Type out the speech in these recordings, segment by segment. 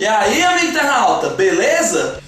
E aí, amigo internauta, beleza?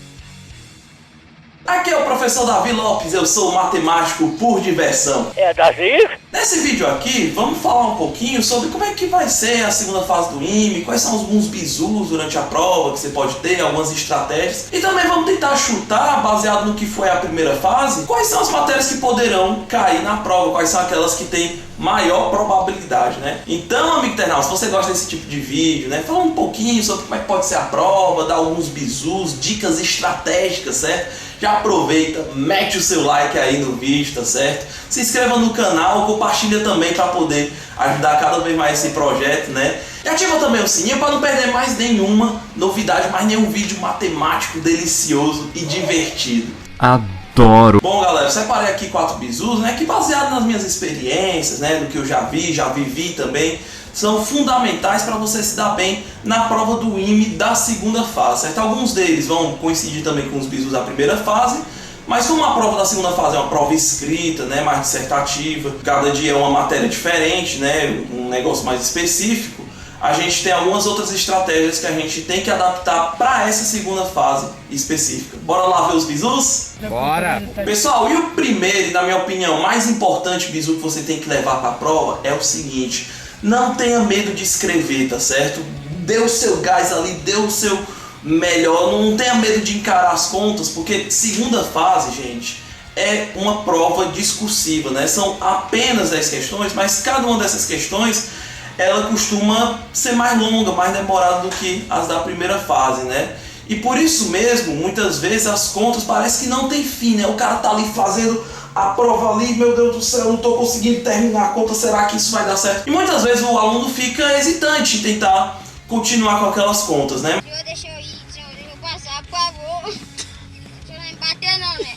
Aqui é o professor Davi Lopes, eu sou matemático por diversão. É Davi? Nesse vídeo aqui, vamos falar um pouquinho sobre como é que vai ser a segunda fase do IME, quais são alguns bizus durante a prova que você pode ter, algumas estratégias. E também vamos tentar chutar, baseado no que foi a primeira fase, quais são as matérias que poderão cair na prova, quais são aquelas que têm maior probabilidade, né? Então, amigo internauta, se você gosta desse tipo de vídeo, né, fala um pouquinho sobre como é que pode ser a prova, dá alguns bizus, dicas estratégicas, certo? Já aproveita, mete o seu like aí no vídeo, tá certo? Se inscreva no canal, compartilha também para poder ajudar cada vez mais esse projeto, né? E ativa também o sininho para não perder mais nenhuma novidade, mais nenhum vídeo matemático delicioso e divertido. Adoro! Bom, galera, eu separei aqui 4 bizus, né, que baseado nas minhas experiências, né, do que eu já vivi também, são fundamentais para você se dar bem na prova do IME da segunda fase, certo? Alguns deles vão coincidir também com os bizus da primeira fase, mas como a prova da segunda fase é uma prova escrita, né, mais dissertativa, cada dia é uma matéria diferente, né, um negócio mais específico, a gente tem algumas outras estratégias que a gente tem que adaptar para essa segunda fase específica. Bora lá ver os bizus? Bora! Pessoal, e o primeiro, e na minha opinião, mais importante bizu que você tem que levar para a prova é o seguinte: não tenha medo de escrever, tá certo? Dê o seu gás ali, dê o seu melhor, não tenha medo de encarar as contas, porque segunda fase, gente, é uma prova discursiva, né? São apenas 10 questões, mas cada uma dessas questões ela costuma ser mais longa, mais demorada do que as da primeira fase, né? E por isso mesmo, muitas vezes as contas parecem que não tem fim, né? O cara tá ali fazendo a prova ali, meu Deus do céu, não tô conseguindo terminar a conta, será que isso vai dar certo? E muitas vezes o aluno fica hesitante em tentar continuar com aquelas contas, né? Deixa eu ir, deixa eu passar, por favor. Deixa eu não me bater não, né?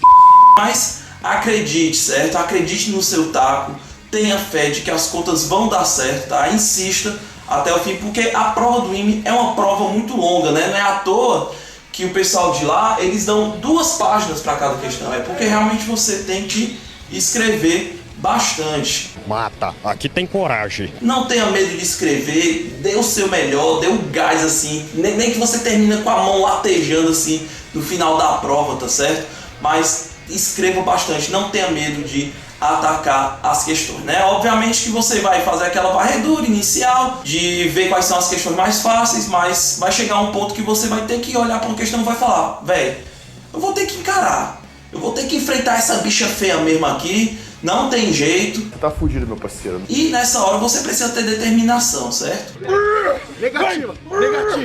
Mas acredite, certo? Acredite no seu taco, tenha fé de que as contas vão dar certo, tá? Insista até o fim, porque a prova do IME é uma prova muito longa, né? Não é à toa que o pessoal de lá, eles dão 2 páginas para cada questão, é porque realmente você tem que escrever bastante. Mata, aqui tem coragem. Não tenha medo de escrever, dê o seu melhor, dê o gás assim, nem que você termine com a mão latejando assim no final da prova, tá certo? Mas escreva bastante, não tenha medo de atacar as questões, né? Obviamente que você vai fazer aquela varredura inicial de ver quais são as questões mais fáceis, mas vai chegar um ponto que você vai ter que olhar para uma questão e vai falar: velho, eu vou ter que encarar, eu vou ter que enfrentar essa bicha feia mesmo aqui, não tem jeito. Tá fudido, meu parceiro. E nessa hora você precisa ter determinação, certo? Negativa.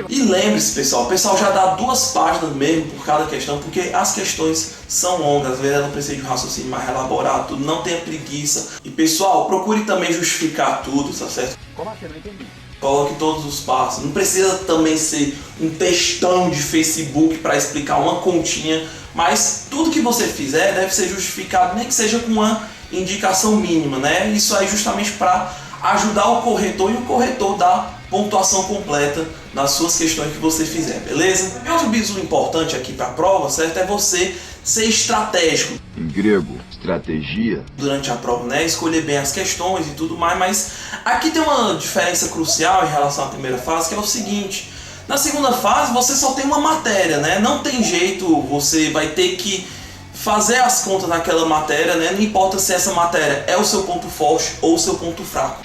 E lembre-se, pessoal, o pessoal já dá 2 páginas mesmo por cada questão, porque as questões são longas, às vezes ela precisa de um raciocínio mais elaborado, tudo, não tenha preguiça. E pessoal, procure também justificar tudo, tá certo? Como assim? Não entendi. Coloque todos os passos, não precisa também ser um textão de Facebook para explicar uma continha, mas tudo que você fizer deve ser justificado, nem que seja com uma indicação mínima, né? Isso aí justamente para ajudar o corretor e o corretor dar pontuação completa nas suas questões que você fizer, beleza? E outro bizu importante aqui para a prova, certo? É você ser estratégico. Em grego, estratégia. Durante a prova, né? Escolher bem as questões e tudo mais, mas aqui tem uma diferença crucial em relação à primeira fase, que é o seguinte: na segunda fase você só tem uma matéria, né? Não tem jeito, você vai ter que fazer as contas naquela matéria, né? Não importa se essa matéria é o seu ponto forte ou o seu ponto fraco.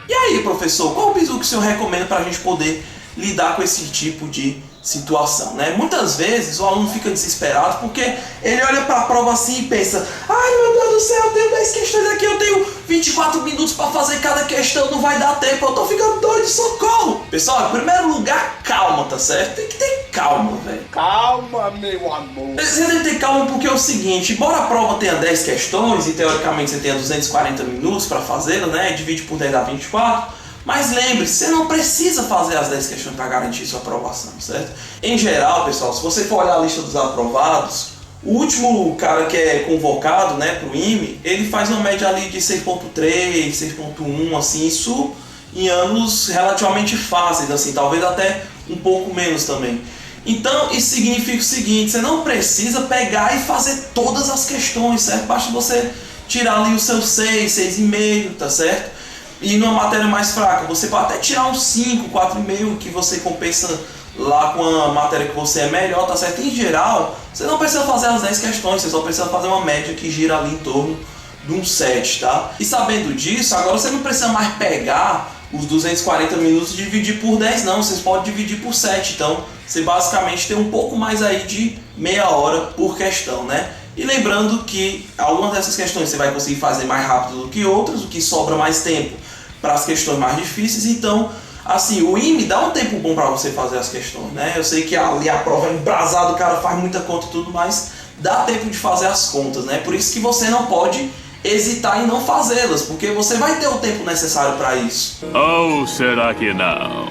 E aí, professor, qual o bizu que o senhor recomenda para a gente poder lidar com esse tipo de situação, né? Muitas vezes o aluno fica desesperado porque ele olha para a prova assim e pensa: ai meu Deus do céu, eu tenho 10 questões aqui, eu tenho 24 minutos para fazer cada questão, não vai dar tempo, eu tô ficando doido, socorro! Pessoal, em primeiro lugar, calma, tá certo? Tem que ter calma, velho. Calma, meu amor. Você tem que ter calma porque é o seguinte: embora a prova tenha 10 questões e teoricamente você tenha 240 minutos para fazê-la, né? Divide por 10 dá 24. Mas lembre-se, você não precisa fazer as 10 questões para garantir sua aprovação, certo? Em geral, pessoal, se você for olhar a lista dos aprovados, o último cara que é convocado, né, para o IME, ele faz uma média ali de 6.3, 6.1, assim, isso em anos relativamente fáceis, assim, talvez até um pouco menos também. Então, isso significa o seguinte: você não precisa pegar e fazer todas as questões, certo? Basta você tirar ali os seus 6, 6,5, tá certo? E numa matéria mais fraca, você pode até tirar uns 5, 4,5 que você compensa lá com a matéria que você é melhor, tá certo? Em geral, você não precisa fazer as 10 questões, você só precisa fazer uma média que gira ali em torno de um 7, tá? E sabendo disso, agora você não precisa mais pegar os 240 minutos e dividir por 10 não, vocês podem dividir por 7, então você basicamente tem um pouco mais aí de meia hora por questão, né? E lembrando que algumas dessas questões você vai conseguir fazer mais rápido do que outras, o que sobra mais tempo para as questões mais difíceis, então assim, o IME dá um tempo bom para você fazer as questões, né? Eu sei que ali a prova é embrasada, o cara faz muita conta e tudo, mas dá tempo de fazer as contas, né? Por isso que você não pode hesitar em não fazê-las, porque você vai ter o tempo necessário para isso. Ou será que não?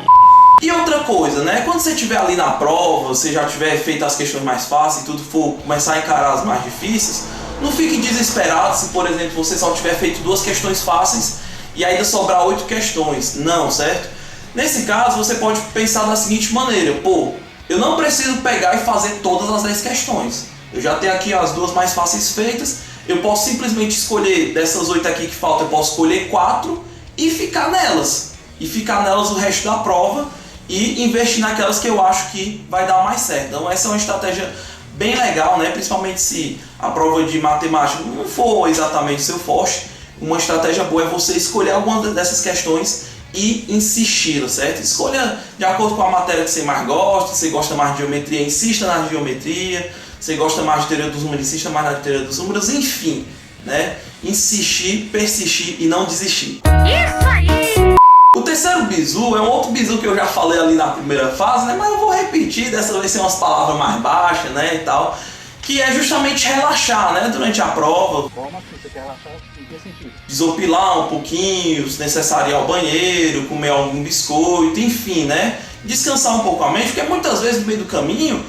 E outra coisa, né? Quando você estiver ali na prova, você já tiver feito as questões mais fáceis e tudo, for começar a encarar as mais difíceis, não fique desesperado se, por exemplo, você só tiver feito 2 questões fáceis e ainda sobrar 8 questões. Não, certo? Nesse caso, você pode pensar da seguinte maneira: pô, eu não preciso pegar e fazer todas as 10 questões. Eu já tenho aqui as 2 mais fáceis feitas, eu posso simplesmente escolher, dessas 8 aqui que faltam, eu posso escolher 4 e ficar nelas. E ficar nelas o resto da prova e investir naquelas que eu acho que vai dar mais certo. Então essa é uma estratégia bem legal, né? Principalmente se a prova de matemática não for exatamente seu forte. Uma estratégia boa é você escolher alguma dessas questões e insistir, certo? Escolha de acordo com a matéria que você mais gosta. Se você gosta mais de geometria, insista na geometria. Se você gosta mais de teoria dos números, insista mais na teoria dos números. Enfim, né? Insistir, persistir e não desistir. Isso aí! O terceiro bizu é um outro bizu que eu já falei ali na primeira fase, né? Mas eu vou repetir, dessa vez sem umas palavras mais baixas, né? E tal. Que é justamente relaxar, né? Durante a prova. Como assim? Você quer relaxar? Em que sentido? Desopilar um pouquinho, se necessário ir ao banheiro, comer algum biscoito, enfim, né? Descansar um pouco a mente, porque muitas vezes no meio do caminho,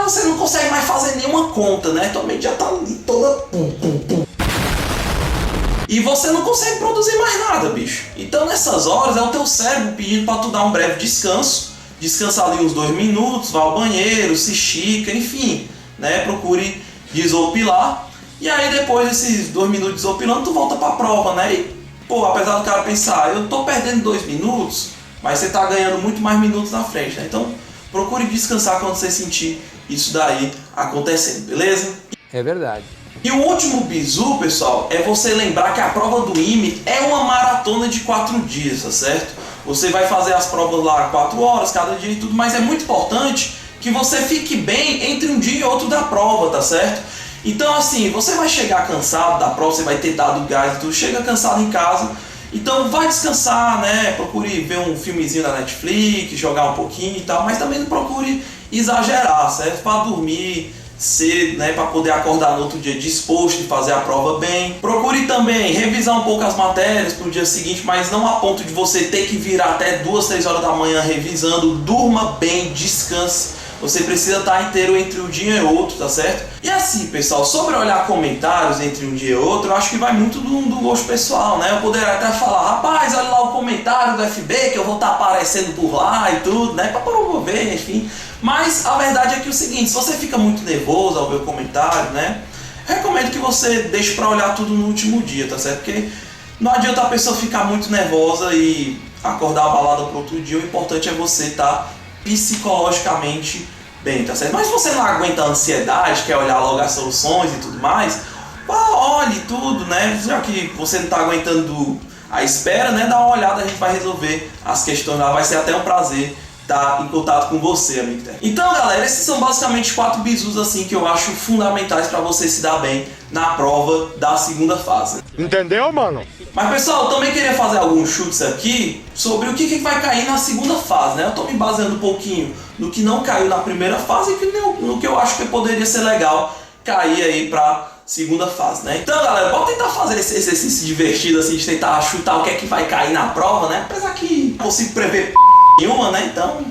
você não consegue mais fazer nenhuma conta, né? Tua mente já tá ali toda pum, pum, pum. E você não consegue produzir mais nada, bicho. Então nessas horas é o teu cérebro pedindo para tu dar um breve descanso. Descansa ali uns 2 minutos, vá ao banheiro, se estica, enfim, né? Procure desopilar. E aí depois desses 2 minutos desopilando, tu volta pra prova, né? E, pô, apesar do cara pensar, eu tô perdendo 2 minutos, mas você tá ganhando muito mais minutos na frente, né? Então procure descansar quando você sentir isso daí acontecendo, beleza? É verdade. E o último bizu, pessoal, é você lembrar que a prova do IME é uma maratona de 4 dias, tá certo? Você vai fazer as provas lá 4 horas cada dia e tudo, mas é muito importante que você fique bem entre um dia e outro da prova, tá certo? Então assim, você vai chegar cansado da prova, você vai ter dado gás e tudo, chega cansado em casa, então vai descansar, né? Procure ver um filmezinho da Netflix, jogar um pouquinho e tal, mas também não procure exagerar, certo? Para dormir cedo, né, para poder acordar no outro dia disposto e fazer a prova bem. Procure também revisar um pouco as matérias para o dia seguinte, mas não a ponto de você ter que virar até 2, 3 horas da manhã revisando. Durma bem, descanse. Você precisa estar inteiro entre um dia e outro, tá certo? E assim, pessoal, sobre olhar comentários entre um dia e outro, eu acho que vai muito do gosto pessoal, né? Eu poderia até falar, rapaz, olha lá o comentário do FB, que eu vou estar aparecendo por lá e tudo, né? Para promover, enfim. Mas a verdade é que é o seguinte, se você fica muito nervoso ao ver o comentário, né? Recomendo que você deixe para olhar tudo no último dia, tá certo? Porque não adianta a pessoa ficar muito nervosa e acordar abalada para outro dia. O importante é você estar psicologicamente bem, tá certo? Mas se você não aguenta a ansiedade, quer olhar logo as soluções e tudo mais, olhe tudo, né? Já que você não está aguentando a espera, né? Dá uma olhada, a gente vai resolver as questões lá, vai ser até um prazer estar em contato com você, amigo. Então, galera, esses são basicamente 4 bizus assim que eu acho fundamentais para você se dar bem na prova da segunda fase. Entendeu, mano? Mas, pessoal, eu também queria fazer alguns chutes aqui sobre o que vai cair na segunda fase, né? Eu tô me baseando um pouquinho no que não caiu na primeira fase e no que eu acho que poderia ser legal cair aí pra segunda fase, né? Então, galera, bora tentar fazer esse exercício divertido assim, de tentar chutar o que é que vai cair na prova, né? Apesar que não consigo prever nenhuma, né? Então...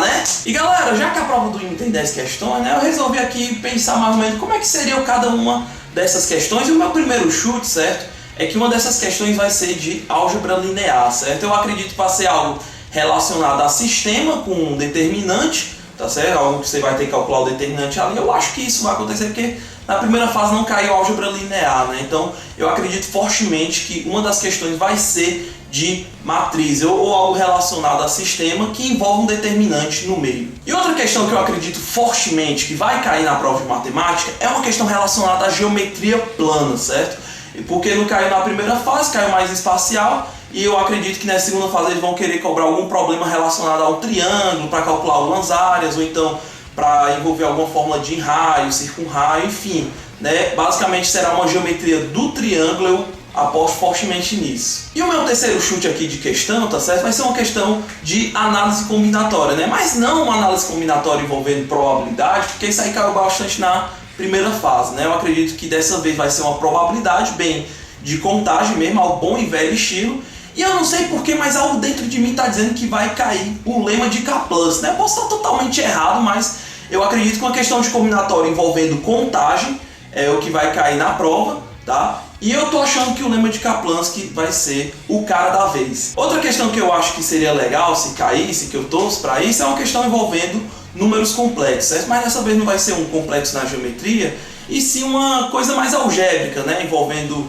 né? E galera, já que a prova do IME tem 10 questões, né, eu resolvi aqui pensar mais ou menos como é que seria cada uma dessas questões. E o meu primeiro chute, certo, é que uma dessas questões vai ser de álgebra linear, certo? Eu acredito que vai ser algo relacionado a sistema com um determinante, tá certo? Algo que você vai ter que calcular o determinante ali. Eu acho que isso vai acontecer porque na primeira fase não caiu álgebra linear, né? Então eu acredito fortemente que uma das questões vai ser de matriz ou algo relacionado a sistema que envolve um determinante no meio. E outra questão que eu acredito fortemente que vai cair na prova de matemática é uma questão relacionada à geometria plana, certo? Porque não caiu na primeira fase, caiu mais espacial, e eu acredito que na segunda fase eles vão querer cobrar algum problema relacionado ao triângulo para calcular algumas áreas, ou então para envolver alguma fórmula de raio, circunraio, enfim, né? Basicamente será uma geometria do triângulo, eu aposto fortemente nisso. E o meu terceiro chute aqui de questão, tá certo? Vai ser uma questão de análise combinatória, né? Mas não uma análise combinatória envolvendo probabilidade, porque isso aí caiu bastante na primeira fase, né? Eu acredito que dessa vez vai ser uma probabilidade bem de contagem mesmo, ao bom e velho estilo. E eu não sei porquê, mas algo dentro de mim está dizendo que vai cair o lema de Laplace, né? Eu posso estar totalmente errado, mas eu acredito que uma questão de combinatória envolvendo contagem é o que vai cair na prova, tá? E eu tô achando que o lema de Kaplanski vai ser o cara da vez. Outra questão que eu acho que seria legal se caísse, que eu torço para isso, é uma questão envolvendo números complexos, certo? Mas dessa vez não vai ser um complexo na geometria, e sim uma coisa mais algébrica, né? Envolvendo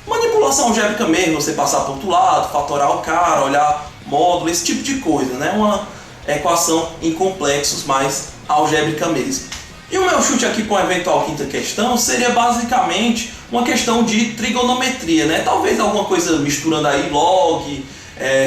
manipulação algébrica mesmo, você passar para outro lado, fatorar o cara, olhar módulo, esse tipo de coisa, né? Uma equação em complexos mais algébrica mesmo. E o meu chute aqui para uma eventual quinta questão seria basicamente uma questão de trigonometria, né? Talvez alguma coisa misturando aí log,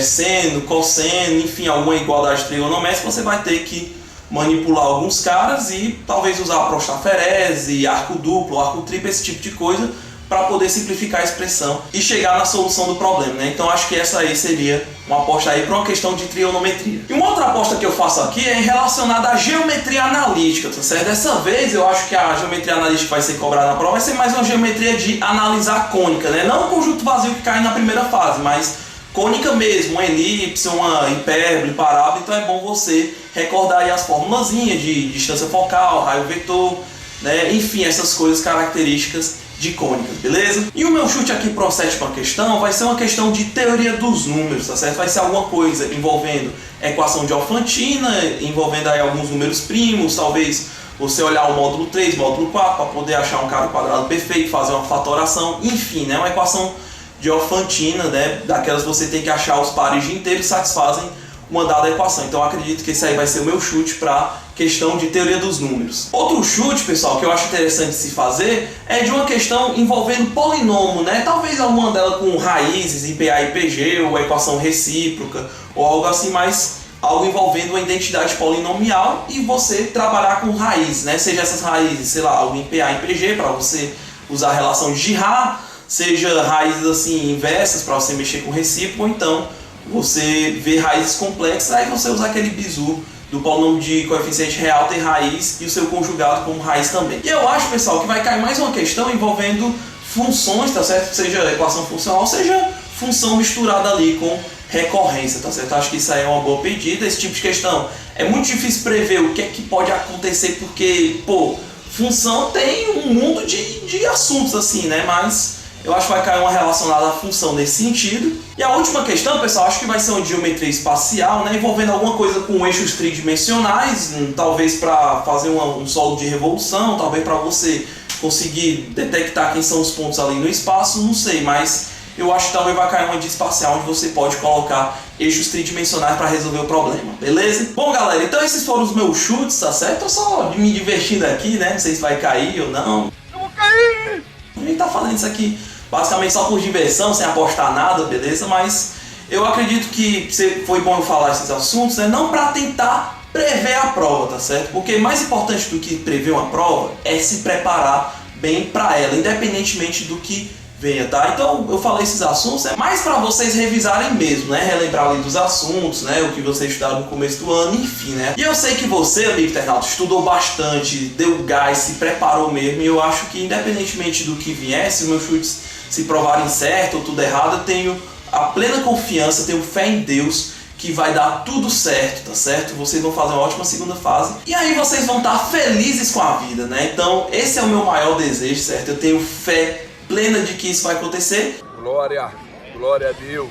seno, cosseno, enfim, alguma igualdade trigonométrica, você vai ter que manipular alguns caras e talvez usar prostaferese, arco duplo, arco triplo, esse tipo de coisa, para poder simplificar a expressão e chegar na solução do problema, né? Então acho que essa aí seria uma aposta aí para uma questão de trigonometria. E uma outra aposta que eu faço aqui é relacionada à geometria analítica, tá certo? Dessa vez eu acho que a geometria analítica que vai ser cobrada na prova vai ser mais uma geometria de analisar cônica, né? Não o conjunto vazio que cai na primeira fase, mas cônica mesmo, uma elipse, uma hipérbole, parábola. Então é bom você recordar aí as formulazinhas de distância focal, raio vetor, né? Enfim, essas coisas características de cônicas, beleza? E o meu chute aqui para a sétima questão vai ser uma questão de teoria dos números, tá certo? Vai ser alguma coisa envolvendo equação de Alfantina, envolvendo aí alguns números primos, talvez você olhar o módulo 3, módulo 4, para poder achar um cara quadrado perfeito, fazer uma fatoração, enfim, né? Uma equação de Alfantina, né? Daquelas que você tem que achar os pares de inteiros que satisfazem uma dada equação. Então eu acredito que esse aí vai ser o meu chute para questão de teoria dos números. Outro chute, pessoal, que eu acho interessante se fazer é de uma questão envolvendo polinômio, né? Talvez alguma dela com raízes, IPA e IPG, ou equação recíproca, ou algo assim, mas algo envolvendo uma identidade polinomial e você trabalhar com raízes, né? Seja essas raízes, sei lá, algo em IPA e IPG para você usar a relação de Girard, seja raízes assim inversas para você mexer com recíproco, ou então você vê raízes complexas, aí você usa aquele bizu do polinômio de coeficiente real ter raiz e o seu conjugado como raiz também. E eu acho, pessoal, que vai cair mais uma questão envolvendo funções, tá certo? Seja equação funcional, seja função misturada ali com recorrência, tá certo? Eu acho que isso aí é uma boa pedida, esse tipo de questão. É muito difícil prever o que é que pode acontecer, porque, pô, função tem um mundo de assuntos assim, né? Mas eu acho que vai cair uma relacionada à função nesse sentido. E a última questão, pessoal, acho que vai ser uma geometria espacial, né, envolvendo alguma coisa com eixos tridimensionais, talvez para fazer um solo de revolução, talvez para você conseguir detectar quem são os pontos ali no espaço, não sei, mas eu acho que talvez vai cair uma de espacial onde você pode colocar eixos tridimensionais para resolver o problema, beleza? Bom, galera, então esses foram os meus chutes, tá certo? Eu só me divertindo aqui, né, não sei se vai cair ou não. Eu vou cair! A gente tá falando isso aqui basicamente só por diversão, sem apostar nada, beleza? Mas eu acredito que foi bom eu falar esses assuntos, né? Não para tentar prever a prova, tá certo? Porque mais importante do que prever uma prova é se preparar bem para ela, independentemente do que venha, tá? Então eu falei esses assuntos, é mais para vocês revisarem mesmo, né? Relembrar ali dos assuntos, né? O que vocês estudaram no começo do ano, enfim, né? E eu sei que você, amigo internauta, estudou bastante, deu gás, se preparou mesmo, e eu acho que independentemente do que viesse, meus chutes se provarem certo ou tudo errado, eu tenho a plena confiança, tenho fé em Deus que vai dar tudo certo, tá certo? Vocês vão fazer uma ótima segunda fase e aí vocês vão estar felizes com a vida, né? Então esse é o meu maior desejo, certo? Eu tenho fé plena de que isso vai acontecer. Glória, glória a Deus,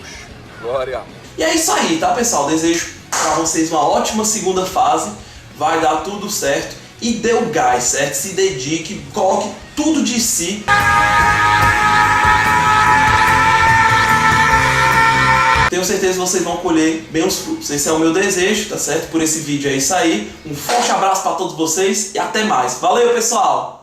glória. E é isso aí, tá, pessoal? Desejo para vocês uma ótima segunda fase, vai dar tudo certo e dê o gás, certo? Se dedique, coloque tudo de si. Tenho certeza que vocês vão colher bem os frutos. Esse é o meu desejo, tá certo? Por esse vídeo aí sair. Um forte abraço para todos vocês e até mais. Valeu, pessoal!